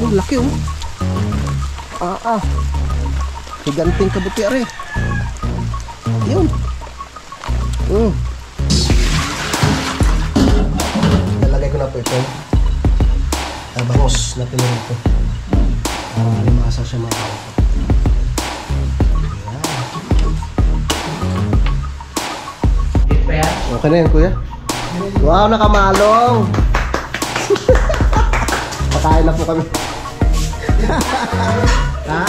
Oh, laki oh. Higanting kabuti are. Yun. Nalagay ko na po ito. Bangos na pinito. Limasa siya mga kautot. Okay na yan, kuya. Wow, nakamalong. Pakain na po kami. Ha?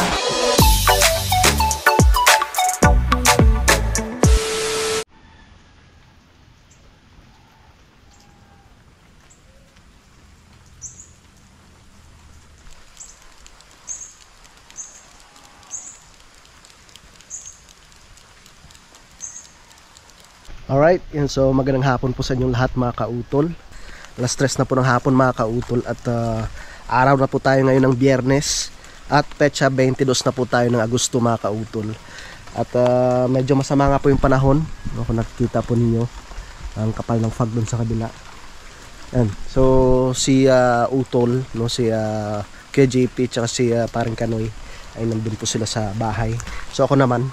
Alright, yun, so magandang hapon po sa inyong lahat mga kautol. Alas 3 na po ng hapon mga kautol. At araw na po tayo ngayon ng Biyernes. At petsa 22 na po tayo ng Agosto mga kautol. At medyo masama nga po yung panahon. Kung nakikita po ninyo ang kapal ng fog dun sa kabila. Yan. So si Utol, no, si KJP tsaka si paring Kanoy ay nandun po sila sa bahay. So ako naman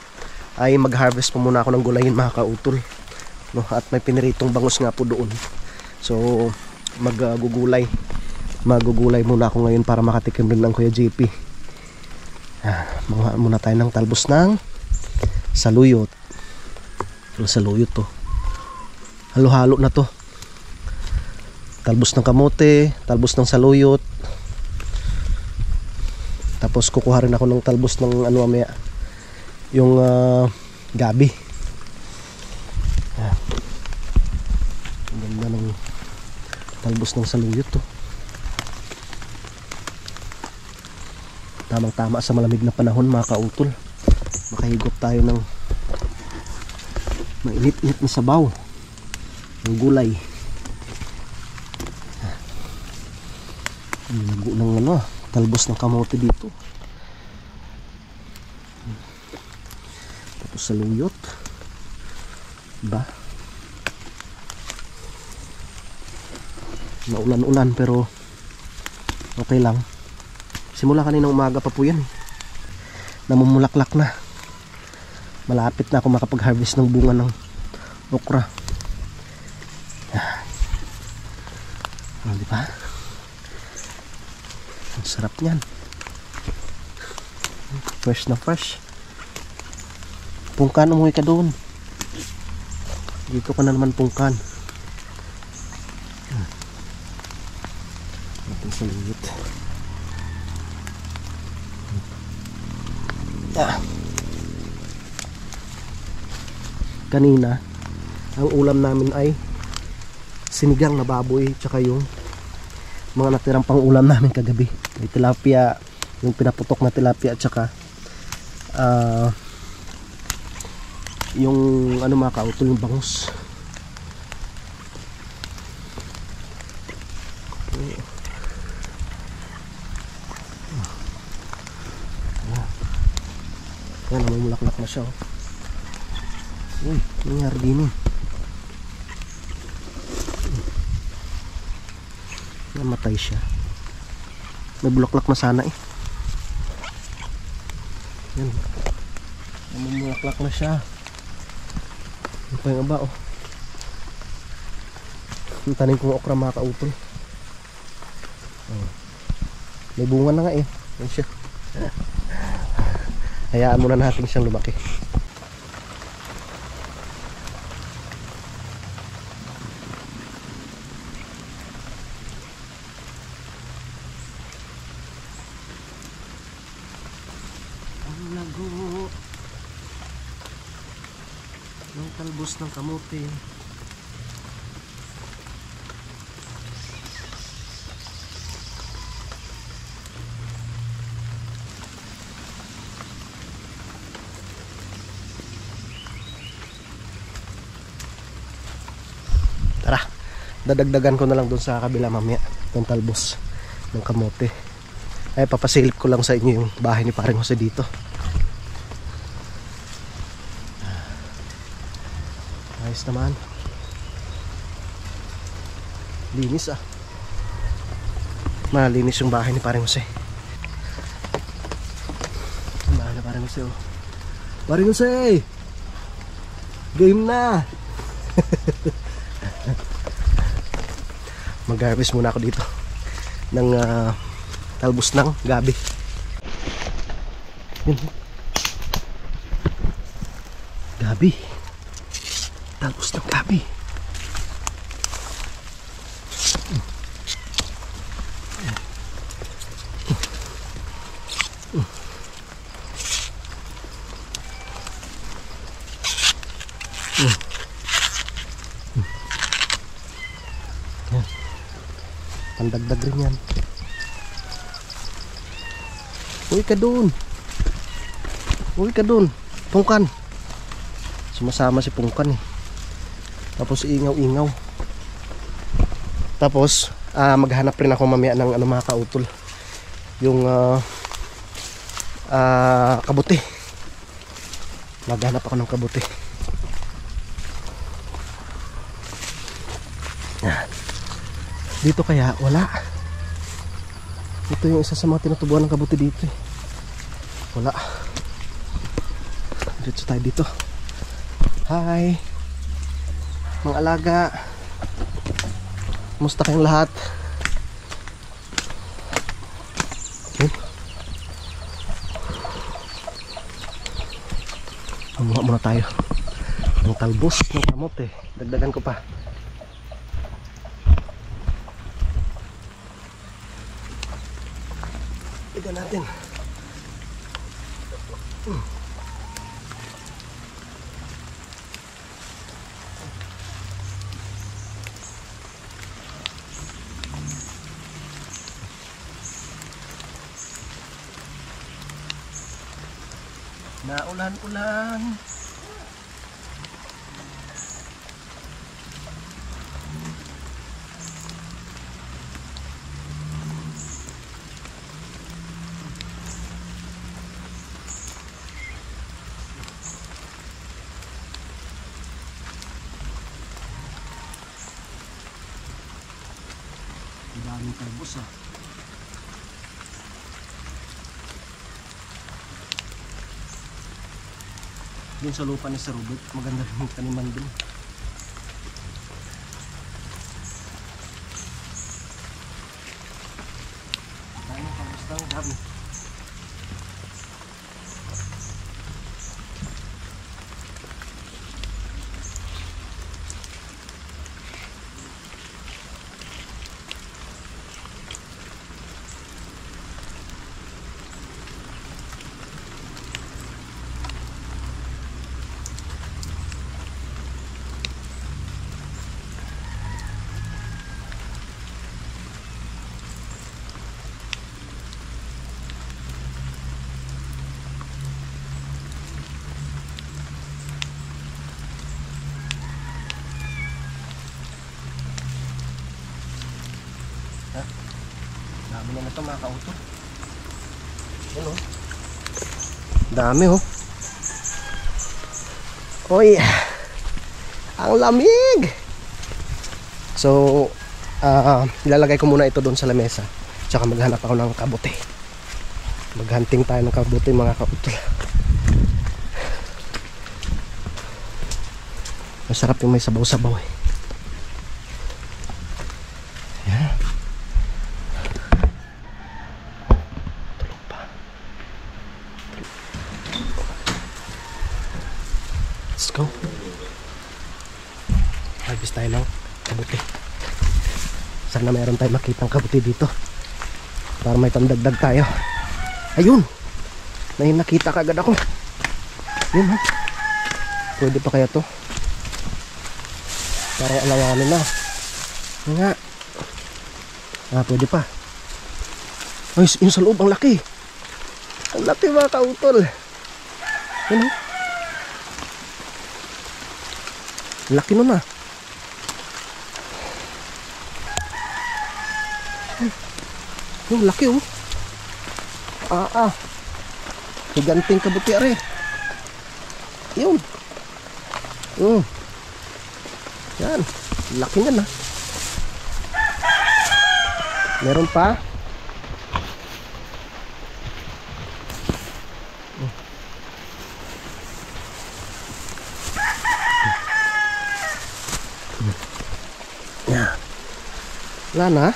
ay mag-harvest po muna ako ng gulayin mga kautol. No, at may piniritong bangus nga po doon. So magugulay muna ako ngayon para makatikim rin ng Kuya JP. Muna tayo ng talbos ng saluyot. Ang saluyot to, halo-halo na to. Talbos ng kamote, talbos ng saluyot. Tapos kukuha rin ako ng talbos ng ano mamaya, yung gabi. Ang ganda ng talbos ng saluyot to. Tamang tama sa malamig na panahon mga kautol. Makahigop tayo ng mainit-init na sabaw ng gulay. Ng ano, talbos ng kamote dito. Tapos saluyot. Ba? Maulan-ulan pero okay lang. Simula kaninang umaga pa po yan. Namumulaklak na. Malapit na ako makapag-harvest ng bunga ng okra. Di ba? Ang sarap niyan. Fresh na fresh. Pungkan, umuwi ka doon. Dito ka na naman pungkan. Ating saluyot. Kanina ang ulam namin ay sinigang na baboy tsaka yung mga natirang pang ulam namin kagabi. May tilapia, yung pinaputok na tilapia at saka yung ano mga kautol, yung bangus. Yan, namumulaklak na siya. Uy, nangyari din eh. Namatay siya. May bulaklak na sana eh. Yan, namumulaklak na siya. Ano pa yung aba oh. Ang tanim kong okra mga kautol. May bunga na nga eh. Yan siya. Hayaan muna natin siyang lumaki. Ang lago ng talbos ng kamote. Tara, dadagdagan ko na lang doon sa kabila mamaya itong talbos ng kamote. Ay papasilip ko lang sa inyo yung bahay ni Paring Jose dito. Ayos naman, linis ah. Malinis yung bahay ni Paring Jose. Jose, oh. Paring Jose! Game na! Mag-harvest muna ako dito ng talbos ng gabi. Yun. Gabi. Talbos ng gabi. Pandagdag rin yan. Uy ka dun. Uy ka dun. Pungkan. Sumasama si Pungkan eh. Tapos ingaw-ingaw. Tapos maghanap rin ako mamaya ng mga kautol. Yung kabuti. Maghanap ako ng kabuti. Yan. Dito kaya wala. Ito yung isa sa mga tinutubuan ng kabuti dito eh. Wala. Dito tayo dito. Hi mga alaga. Kumusta kayong lahat? Mamuha muna tayo ng talbos ng kamote. Dagdagan ko pa. Tignan natin. Naulan-ulan. Daming talbos ah. Dun sa lupa ni Sir Robert, maganda rin yung taniman dun. Daming talbos lang, dami. Dami na ito mga kauto. Ano? Dami oh. Oy, ang lamig. So ilalagay ko muna ito doon sa lamesa. Tsaka maghanap ako ng kabote. Maghunting tayo ng kabote mga kauto. Masarap yung may sabaw-sabaw eh. Yan. Let's go. Harvest tayo ng kabuti. Sana mayroon tayo makitang kabuti dito para may pandagdag tayo. Ayun, may nakita kagad ako. Yun ha. Pwede pa kaya to? Para alawanin na. Yun nga. Pwede pa. Ay, yun sa loob, ang laki. Ang laki mga kautol. Yun ha. Laki nun ah. Yung laki oh. Giganting kabuti are. Yun. Yan. Laki na na. Meron pa. Wala na.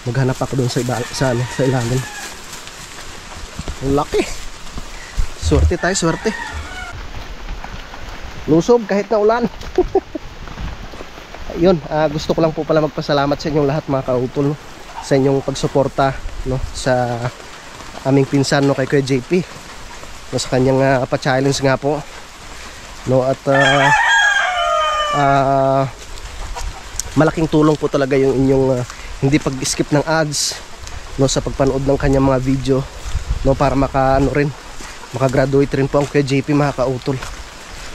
Maghanap ako doon sa ilalim. Ang laki. Swerte tayo, swerte. Lusob kahit na ulan. Ayun, gusto ko lang po pala magpasalamat sa inyong lahat mga kautol, no? Sa inyong pagsuporta, no? Sa aming pinsan, no? Kay Kuya JP, no? Sa kanyang pa-challenge nga po, no? At malaking tulong po talaga yung inyong hindi pag-skip ng ads, no? Sa pagpanood ng kanyang mga video, no? Para makagraduate rin po ang Kuya JP mga kautol.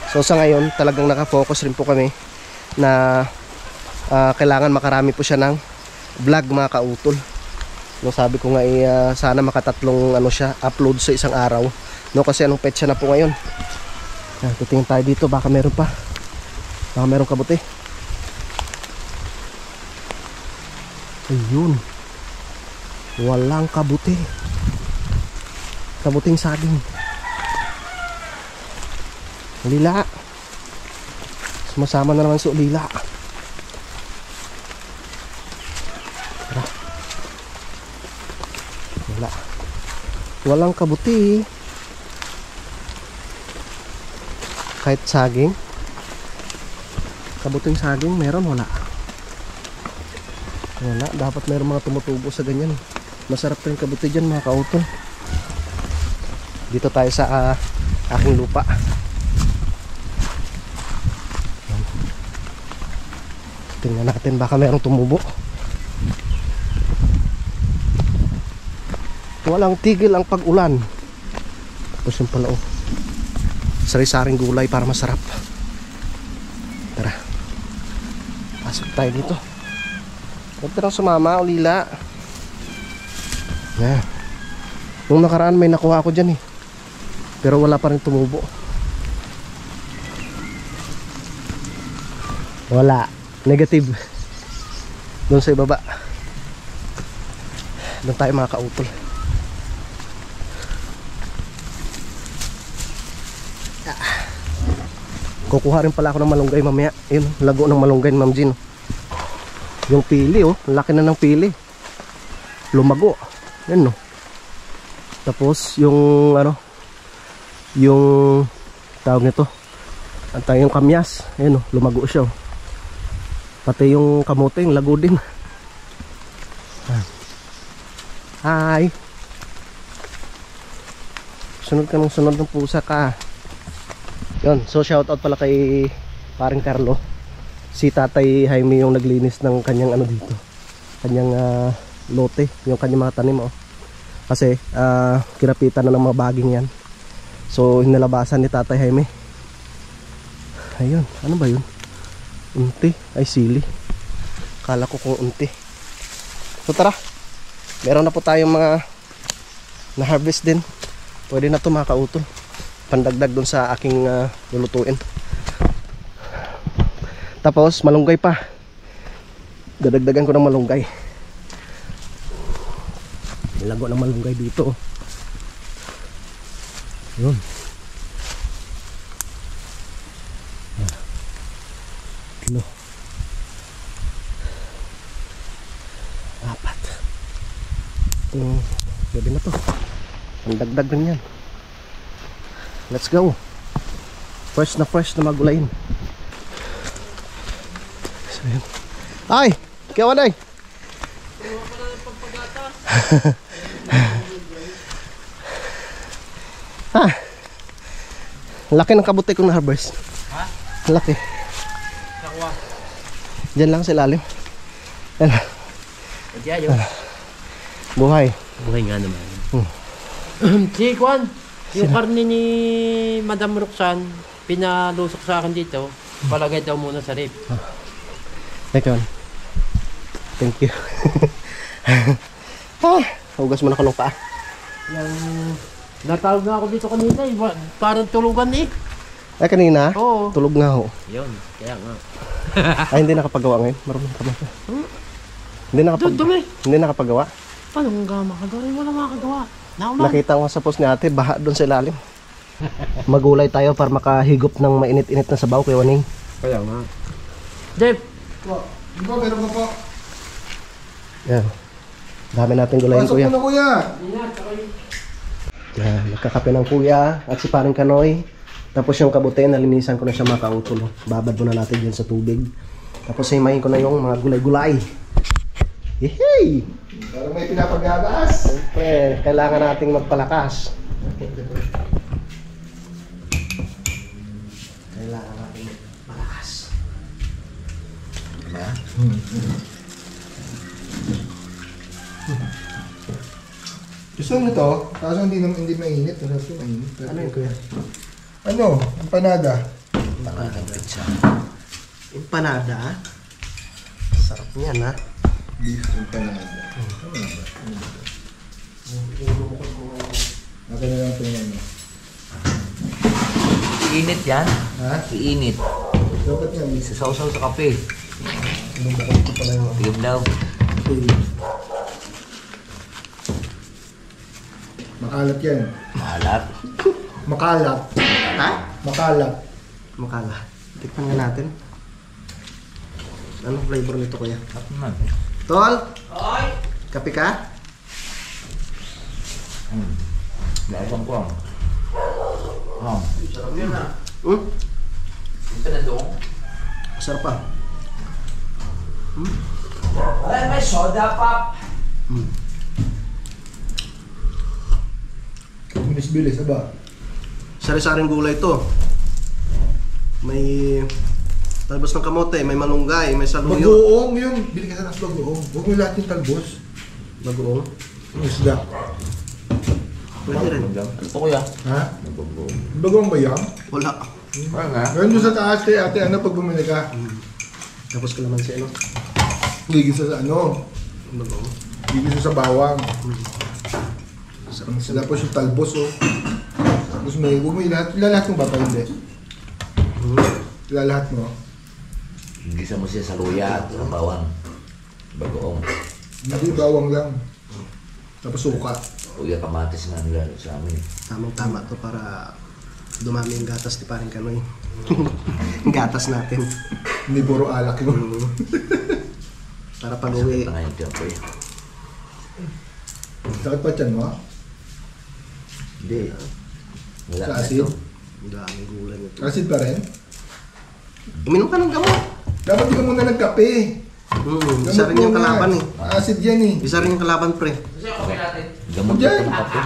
So sa ngayon talagang nakafocus rin po kami na kailangan makarami po siya ng vlog mga kautol, no? Sabi ko nga sana makatatlong siya upload sa isang araw, no? Kasi anong petsa na po ngayon. Titingin tayo dito, baka meron pa, baka meron kabuti. Ayun, walang kabuti, kabuting saging. Ulila, sumasama na naman sa ulila. Tara. Walang kabuti. Kahit saging, kabuting saging meron, wala. Dapat meron mga tumutubo sa ganyan. Masarap rin kabuti dyan mga kautol. Dito tayo sa aking lupa. Tingnan natin, baka mayroong tumubo. Walang tigil ang pag-ulan. Tapos yung pala, sari-saring gulay para masarap. Tara, pasok tayo dito. Huwag ka nang sumama, ulila. Nung nakaraan may nakuha ako dyan pero wala pa rin tumubo. Wala. Negative. Doon sa ibaba. Doon tayo mga kautol. Kukuha rin pala ako ng malunggay mamaya. Yun, lago ng malunggay ni Ma'am Jean. Yung pili, laki na ng pili. Lumago. Yan, no. Tapos yung yung tawag nito, yung kamyas. Ayun, lumago siya. Pati yung kamote, yung lago din. Hi. Sunod ka ng sunod ng pusa ka. Yun, so shoutout pala kay paring Carlo. Si Tatay Jaime yung naglinis ng kanyang dito, kanyang lote, yung kanyang mga tanim. Kasi kinapitan na ng mga baging yan. So hinalabasan ni Tatay Jaime. Ayun, ano ba yun? Unti, ay sili. Kala ko kung unti. So tara, meron na po tayong mga na-harvest din. Pwede na ito mga kautol, pandagdag dun sa aking lulutuin. Tapos malunggay pa, dadagdagan ko ng malunggay. Lago ng malunggay dito. Yun. Kilo 4. Pwede na to, pandagdag din yan. Let's go. Fresh na magulayin. So, yun. Ay! Kiyawan ay! Laki ng kabuti kong na-harvest. Ha? Laki. Nakuha. Diyan lang sa ilalim. Buhay. Buhay nga naman. Si Kwan, yung karne ni Madam Roxanne, pinalusok sa akin dito. Palagay daw muna sa rib. Ikaw. Thank you. Hugas mo na ko ng paa. Yung natawag na ako dito kanina parang tulugan Ay kanina? Oo. Tulog nga ho. Yun, kaya nga. Ay hindi nakapagawa ngayon? Marunong ka ba? Hindi nakapagawa? Paano nga makagawa? Wala makagawa. Nakita ko sa post ni ate, baha doon sa ilalim. Magulay tayo para makahigop ng mainit-init na sabaw kay Waning. Kaya nga. Jeff! Po, meron pa po. Yan. Dami natin gulayin, Pasok kuya. mo na, kuya. Yan, nagkakape ng kuya at si paring Kanoy. Tapos yung kabute, nalinisan ko na siya mga kautol. Babad muna natin dyan sa tubig. Tapos himayin ko na yung mga gulay-gulay. Yehey! Para may pinapagagas. Siyempre, kailangan nating magpalakas. Kailangan nating magpalakas. Diba? Gusto mo to? Kaso hindi mainit. Masarap yung mainit. Ano yun, kuya? Ano? Empanada. Empanada pizza. Empanada? Sarap niyan, ha? Beef empanada. Ano ba? Akin na lang ito yung ano. Iinit yan. Ha? Iinit. Dapat nga, miss. Sasaw-saw sa kape. Ito pala yung... Tigam daw. Makalat yan. Mahalat. Makalat. Ha? Makalat. Makala. Tikman nga natin. Anong flavor nito, kuya? At naman. Tol? Kape ka? Lasang ko. Sarap yun ah. Hmm? Ito na doon. Sarap pa. Ay, may soda pop. Bilis-bilis, aba. Sari-saring gulay to. May talbos ng kamote, may malunggay, may saluyo. Bagoong yun. Bili ka sa nas bagoong. Huwag mo lahat yung talbos. Bagoong. Yung isda. Pwede rin. Ano po kuya? Ha? Nagbago. Bagoong ba yan? Wala. Wala nga. Meron doon sa taas kay ate, ano, pag bumili ka. Tapos ka naman si ano? Higis sa ano. Bagoong. Higis sa bawang. Tapos yung talbos, oh. Tapos may, huwag mo ilahat mo ba pa hindi? Ilalahat mo. Gisa mo siya sa luya at sa bawang. Bagoong. Hindi, bawang lang. Tapos suka. Kuya kamatis na nila sa amin. Tamang-tama to para dumami yung gatas ni paring Kanoy. Gatas natin. Hindi puro alak yun. Para pag-uwi. Sakit na ngayon tiyan ko eh. Sakit pa tiyan mo? Hindi. Wala Sa na asin? ito. Ang daming gulay nito. Acid pa rin? Uminom ka ng gamot. Dapat di ka muna nagkape. Isa rin yung kalaban eh. Acid yan eh. Isa rin yung kalaban, pre. Gamot Diyan. ito ng kape.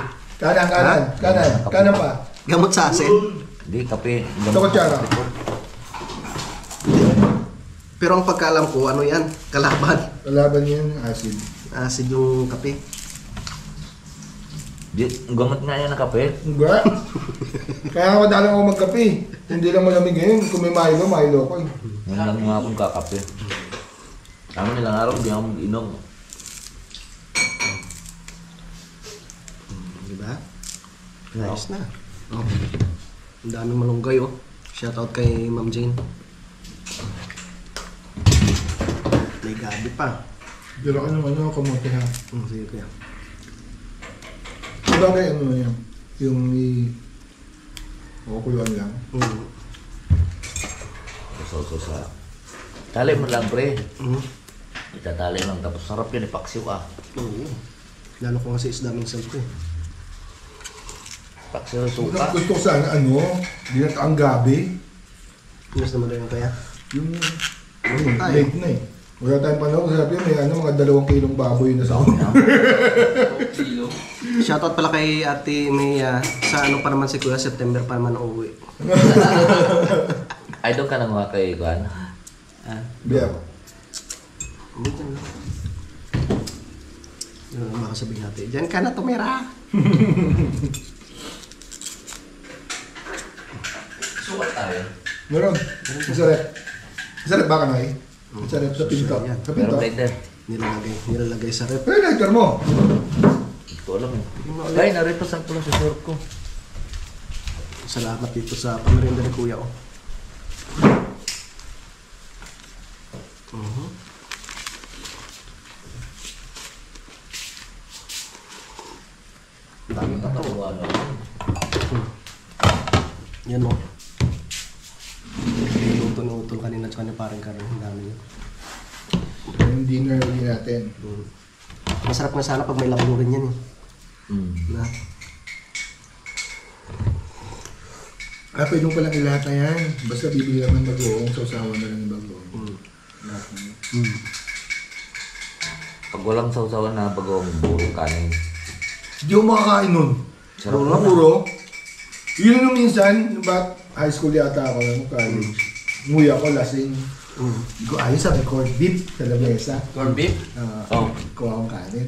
Kanan pa. Gamot sa asin. Hindi, kape. Ito kutsara. Pero ang pagkaalam ko, ano yan? Kalaban. Kalaban yan, acid. Acid yung kape. Di, gamot nga yan ng kape. Enggak. Kaya ako dali ako magkape. Hindi lang malamig ngayon. Kung may Milo ko eh. Ngayon lang nga akong kakape. Tama nilang araw, hindi ako mag-inom. Diba? Nice na. Oh. Ang daming malunggay oh. Shoutout kay Ma'am Jane. May gabi pa. Pero ano, kamote ha. Sige kuya. Sabagay ano yan. Yung kukuluan lang. So sa... Tali mo lang, pre. Mm. Itatali lang, tapos sarap yun, ipaksiw ah. Oo. Lalo ko kasi isda minsan ko eh. Paksiw sa suka. Gusto ko sana dinataang gabi. Inas naman rin kaya. Yung Tayo. late na eh. Wala tayong panahon. Sabi yun, may mga 2 kilong baboy na sa akin. Shoutout pala kay Ate Mia. Sa ano pa naman si Kuya, September pa naman uuwi. Ay, doon ka na mga kay Juan. Biya. Dito na. Yun ang makasabihin natin. Diyan ka na tumira. Sukat tayo. Meron. Masarap. Masarap ba ka na eh? Masarap sa pinto. Yan. Sa pinto. Meron lighter. Nilalagay sa rep. Pero lighter mo. Ito alam eh. Ay, narito sa pula sa short ko. Salamat dito sa pamerinda ni Kuya oh. Dami pa to. Yan o. Niluto ni Utol kanina tsaka ni parang karoon. Ang dami yun. Yung dinner ulit natin. Masarap na sana pag may labong rin yan eh. Na? Pwede mo palang ilata yan. Basta bibili naman bagoong, sausawan na lang yung bagoong. Lahat na yun. Pag walang sausawan na bagong burong kanin. Hindi ako makakain nun. Sarap Puro na. puro. Yun nung minsan, ba't high school yata ako, college. Umuwi ako, lasing. Hindi ko ayos sa corned beef sa lamesa. Corn beef? Oh. Kuha akong kanin.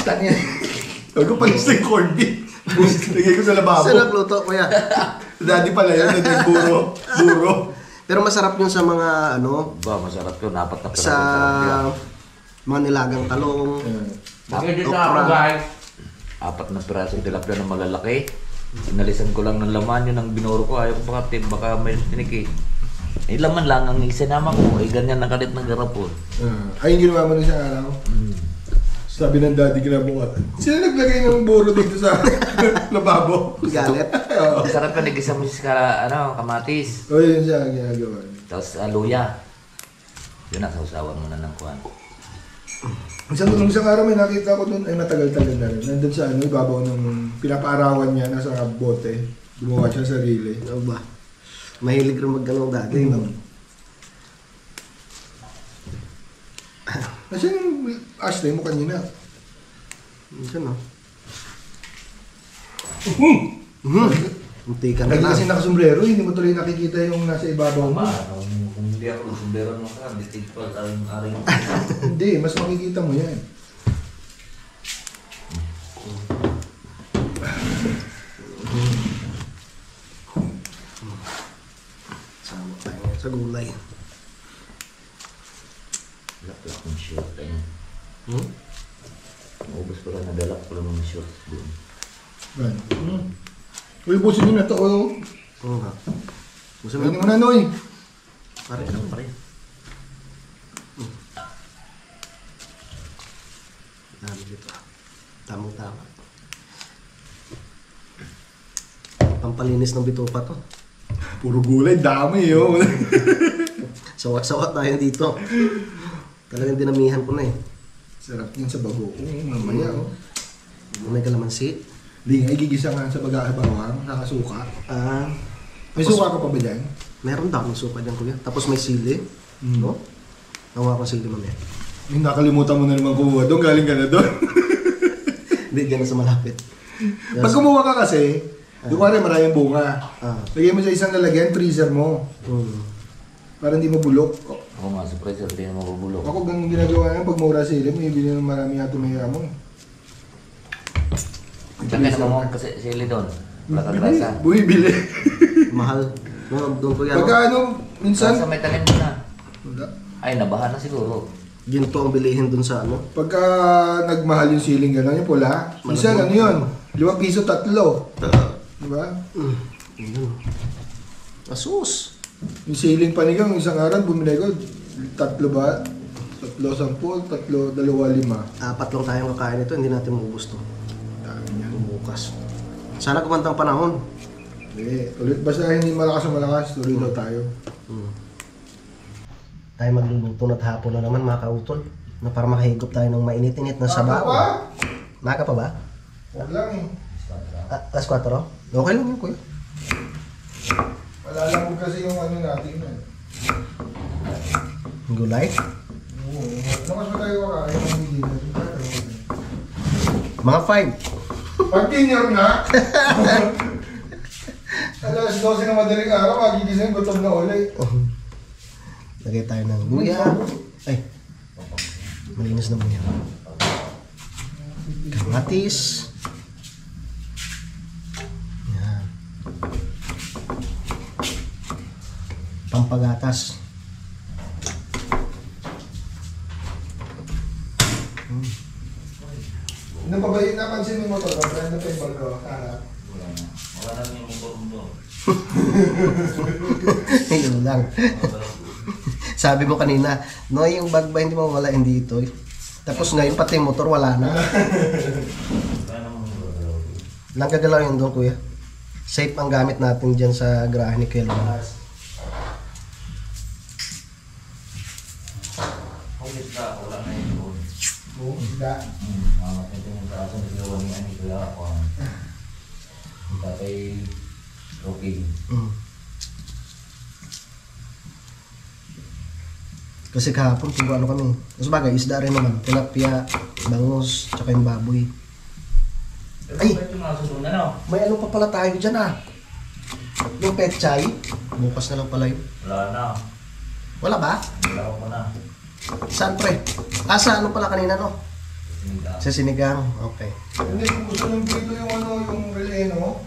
Tanya. Sabi ko, palis na yung corned beef. Lagay ko sa lababo. Sarap luto, kuya. Daddy pala yun, naging buro. Pero masarap yun sa mga ano, Ba, masarap yun. Apat na piraso. sa Sarap yan. mga nilagang talong. Pwede okra. sa ako guys. 4 na pirasong tilapia na malalaki. Inalisan ko lang ng laman yun ang binuro ko. Ayaw ko baka may tinik eh. Eh laman lang ang isinama ko. Eh ganyan nakalit ng garapon. Ay, yung ginawa mo nung isang araw. Sabi ng daddy kinabukat, sino naglagay ng buro dito sa lababo? Galit. Sarap pa nag-isa mo sa kamatis. O yun siya ang ginagawa. Tapos luya. Yun na, sausawan mo na ng kuhan. Nung isang araw may nakita ko doon, ay matagal-tagal na rin. Nandun sa ibabaw ng pinapaarawan niya, nasa bote. Gumawa siya ng sarili. Ano ba? Mahilig rin mag-ganong dati. No? Kasi yung Ashley mo kanina. Minsan no? Munti ka na Lagi lang. kasi nakasombrero, hindi mo tuloy nakikita yung nasa ibabaw mo. Kung hindi ako sumberan mo ka, ditig pa ang aring. Hindi, mas makikita mo yan. Sama tayo sa gulay. Laklak ng short. Maubos ko lang, nadalak ko lang ng short doon. Right. Uy, busin nyo na to. Oo nga. Gusto mo Pwede mo na, Noy. Pare, pare. Dami dito. Tamang-tama. Pampalinis ng bituka to. Puro gulay, dami yun. Sawat-sawat tayo dito. Talagang dinamihan ko na eh. Sarap yun sa bago. Mamaya, oh. May kalamansi. Hindi nga, igigisa nga sa bawang, nakasuka. May suka ka pa ba dyan? Meron daw ng suka dyan kuya. Tapos may sili. No? Nakuha ko sili mamaya. Yung nakalimutan mo na naman kumuha doon, galing ka na doon. Hindi, dyan na sa malapit. Pag kumuha ka kasi, doon ka rin maraming bunga. Ah. Lagay mo sa isang lalagyan, freezer mo. Para hindi mabulok. Ako nga, sa freezer, hindi na mabubulok. Ako ganun ginagawa yan, pag mura sila, may bili ng marami ato may mo. Saka naman mo kasi sili doon. Wala ka grasa. Bumibili. Mahal. No, doon kuya. Pagka No? minsan, Sa may talim mo na. wala. Ay, nabahan na siguro. Ginto ang bilihin doon sa ano. Pagka nagmahal yung siling gano'n, yung pula, minsan ano yun, 5 piso 3. Diba? Ayun. Asus. Yung siling panigang, isang araw, bumili ko, 3 ba? 3, 10, 3, 2, 5. 4 lang tayong kakain ito, hindi natin maubos to. Dami niyan. Bukas. Sana kumantang panahon. Ulit, basta hindi malakas na malakas, tuloy daw tayo. Tayo magluluto na hapon na naman mga kautol. Na para makahigop tayo ng mainit-init na sabaw. Ako pa? Maka pa ba? Huwag lang eh. Alas 4? Okay lang yun kuya. Malalamog kasi yung ano natin. Gulay. Oo. Nakas ba tayo kakain ng hindi natin? Mga 5. Pag-dinner na! Alas 12 na madaling araw, magigising, gutom na ulit. Lagay tayo ng luya. Ay. Malinis na luya. Kamatis. Yan. Pampagatas. Ano pa ba yung napansin mo to? Ano pa yung bago? Wala na yung motor mo. Yun lang. Sabi mo kanina, no, yung bag ba hindi mo wala, hindi ito. Tapos ngayon pati yung motor wala na. Lang kagalaw yun doon kuya. Safe ang gamit natin dyan sa garahe ni Kuya Lon. Kung isda, wala na yung doon. isda. Mama, ito yung kaso na ginawa ni Ani Kuya ako. Ang tatay Roking. Kasi kahapon, kung ano kami. Mas bagay, isda rin naman. Tilapia, bangus, tsaka yung baboy. Pero Ay! bakit yung mga sunod na, no? May ano pa pala tayo dyan ah. Yung pechay. Bukas na lang pala yun. Wala na. Wala ba? Wala ko na. Saan pre? Ah, sa ano pala kanina no? Sinigang. Sa sinigang. Okay. Hindi, kung gusto nyo dito yung ano, yung relleno.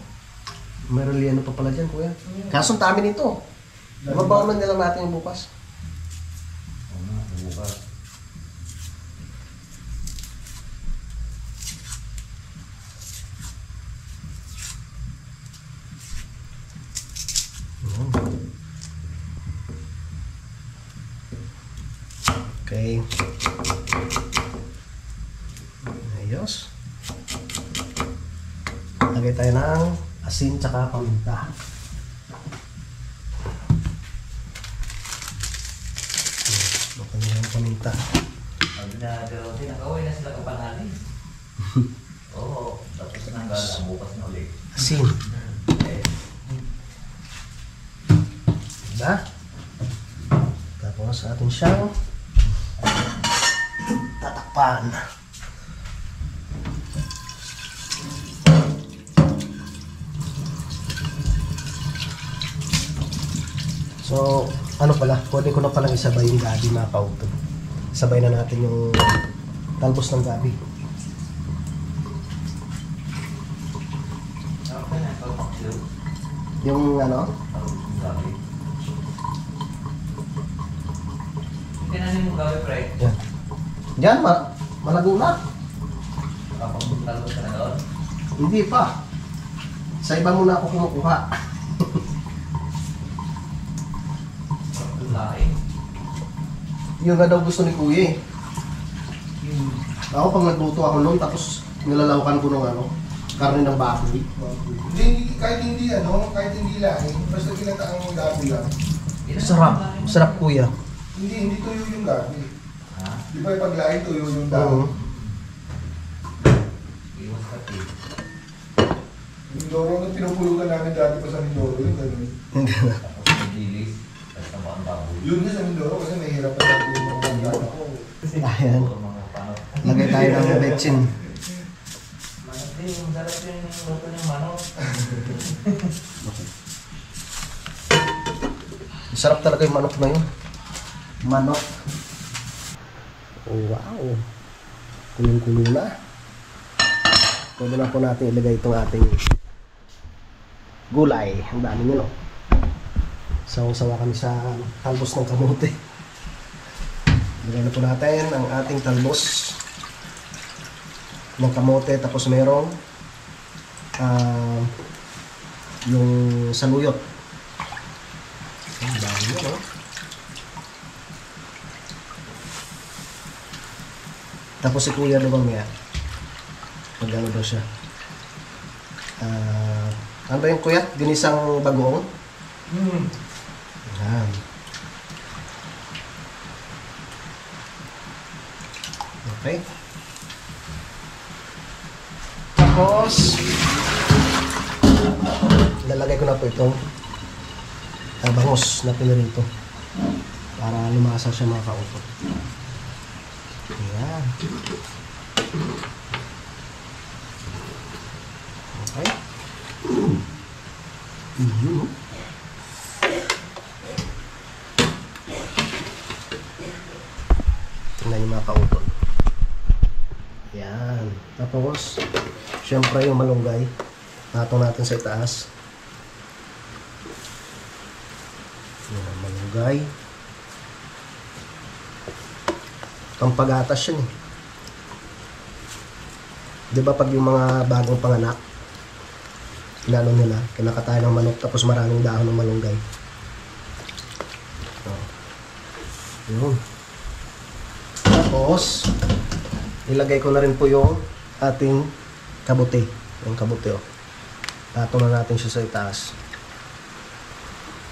May relleno pa pala dyan kuya. Kaso ang dami nito. Mabawalan na lang natin yung bukas. Oo na, bukas. Okay. Ayos. Lagay tayo ng asin tsaka paminta. Bakit na yung paminta? Sabi na, pero tinakaway na sila kapanali. Oo, tapos nang gala, bukas na ulit. Asin. Eh, Diba? Tapos atin siyang tatakpan. So, ano pala, pwede ko na palang isabay yung gabi mga kauto. Sabay na natin yung talbos ng gabi. okay na, papaksiw. Yung ano, Tapos yung gabi. Tinanin mo gabi, pre. yan. Diyan, malago na. Kapag talbos ka na doon. Hindi pa. Sa iba muna ako kumukuha. Lain. Yun nga daw gusto ni Kuya eh. Ako pag nagluto ako noon, tapos nilalawkan ko ng ano, karne ng baboy. Hindi, kahit hindi ano, kahit hindi laing, basta ginataang mo gabi lang. Sarap. Sarap Kuya. Hindi tuyo yung gabi. Ha? Di ba pag laing tuyo yung Oo. gabi? Iwas ka, eh. Mindoro, nung pinupulutan namin dati pa sa Mindoro, yung gano'n. Hindi na. Tapos may dilis. Tapos naman ang baboy. Yun nga sa Mindoro kasi mahirap pa dati yung mga bangyan ako. Ayan. Puro mga panot. Lagay tayo ng betsin. Manok din, masarap din yung luto ng manok. Sarap talaga yung manok na yun. Manok. Oh, wow. Kulong-kulo na. Pwede na po natin ilagay itong ating gulay. Ang dami nyo, no? Sawa-sawa kami sa talbos ng kamote. Ilagay na po natin ang ating talbos ng kamote. Tapos merong yung saluyot. Ang dami nyo, no? Tapos si Kuya doon mamaya. Magano daw siya. Ano ba yung Kuya? Ginisang bagoong? Yan. Okay. Tapos, lalagay ko na po itong bangus na pinirito para lumasa siya mga kautot. Ayan. Okay. Tingnan yung mga kautot. Ayan. Tapos, syempre yung malunggay. Natong natin sa itaas. Ayan, malunggay. Pampagatas yun eh. Di ba pag yung mga bagong panganak, inano nila, kinakatayan ng manok tapos maraming dahon ng malunggay. Oh. Yun. Tapos, ilagay ko na rin po yung ating kabote. Yung kabote oh. Tato na natin siya sa itaas.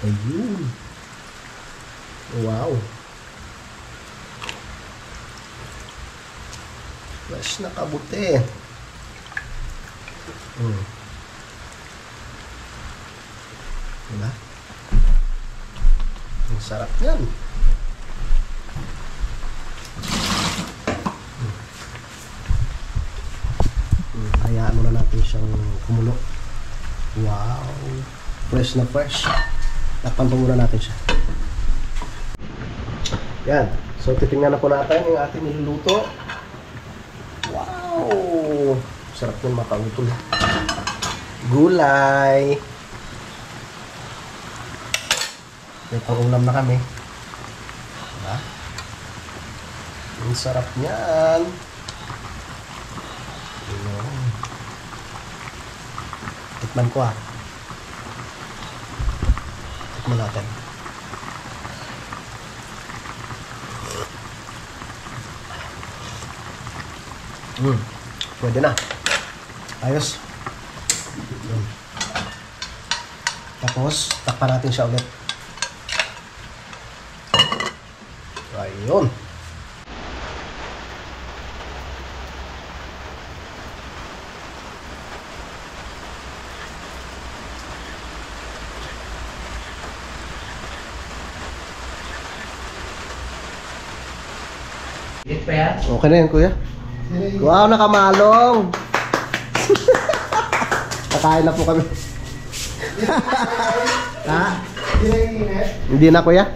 Ayun. Wow. Fresh na kabuti. Diba? Ang sarap yan. Hayaan muna natin siyang kumulo. Wow! Fresh na fresh. Takpan pa muna natin siya. Yan. So, titingnan na po natin yung ating niluluto. Wow! Sarap yung makautol. Gulay! May pang-ulam na kami. Diba? Ang sarap niyan. Ayan. Tikman ko Tikman natin. Pwede na. Ayos. Tapos, takpan natin siya ulit. Ayun. Hit pa yan? Okay na yan, kuya. Wow, nakamalong. Kakain na po kami. Ha? Hindi na, kuya.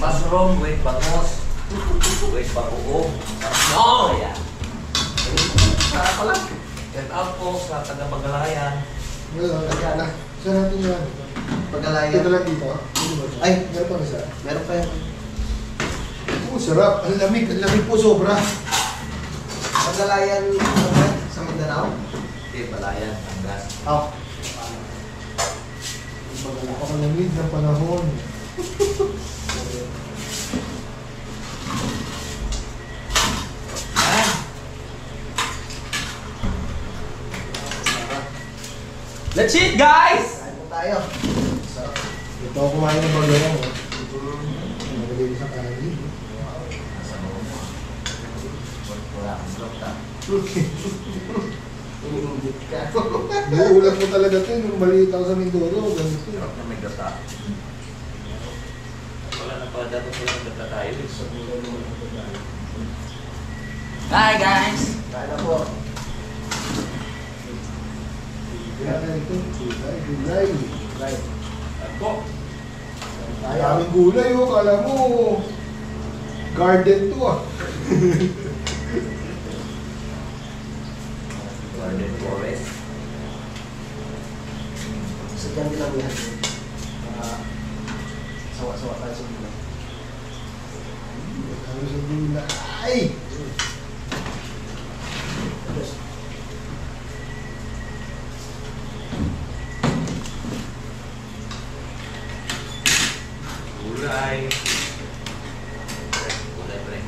Mushroom with bangus. With bagoong. No! Ayan. Sarap pala. Get out po sa taga-Pagalayan. Saan natin yun? Pagalayan. Dito lang dito. Ay, Meron pa isa. meron pa yan. Sarap. Ang lamig po sobra. Pagalayan sa Mindanao. Okay, Palayan, Angas. Oh. Napakalamig ng panahon. Let's eat, guys! Kain po tayo. Ito ako kumain ng bagayang. Nagalili sa kanin. Wala kang slot, ha? Ingit ka. Nauulat ko talaga ito. Nung maliit ako sa Mindoro, ganito. Sarap na may gata. Wala na pala dapat walang gata tayo. Hi, guys! Kain na po. Kaya na ito. Gulay. Right. Ako. Maraming gulay oh. Kala mo, garden to Garden Forest. Sadyan din lang yan. Sawa-sawa tayo sa gulay. Ano sa gulay? Gulay. Gulay pa rin.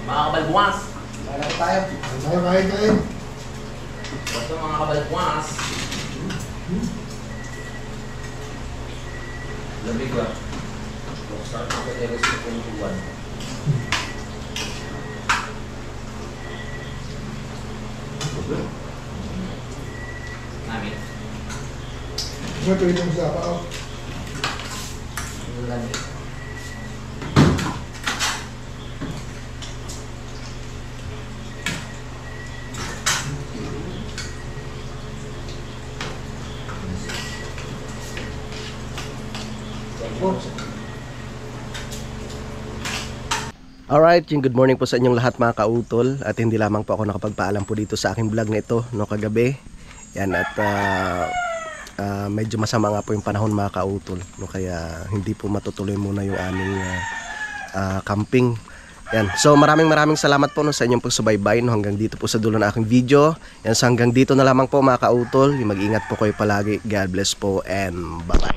Mga kabalbuas! Kain na po tayo. Kain. Basta mga kabalbuas! Lamig ba? Start na ko Eres na kumukuhan. Namin. May pwede mo sa pa. Lamig. Alright, yung good morning po sa inyong lahat mga kautol. At hindi lamang po ako nakapagpaalam po dito sa aking vlog na ito no kagabi. Yan at medyo masama nga po yung panahon mga kautol no, kaya hindi po matutuloy muna yung aming camping. Yan. So maraming salamat po no, sa inyong pagsubaybay no, hanggang dito po sa dulo ng aking video. Yan, so hanggang dito na lamang po mga kautol. Mag-ingat po kayo palagi. God bless po and bye-bye.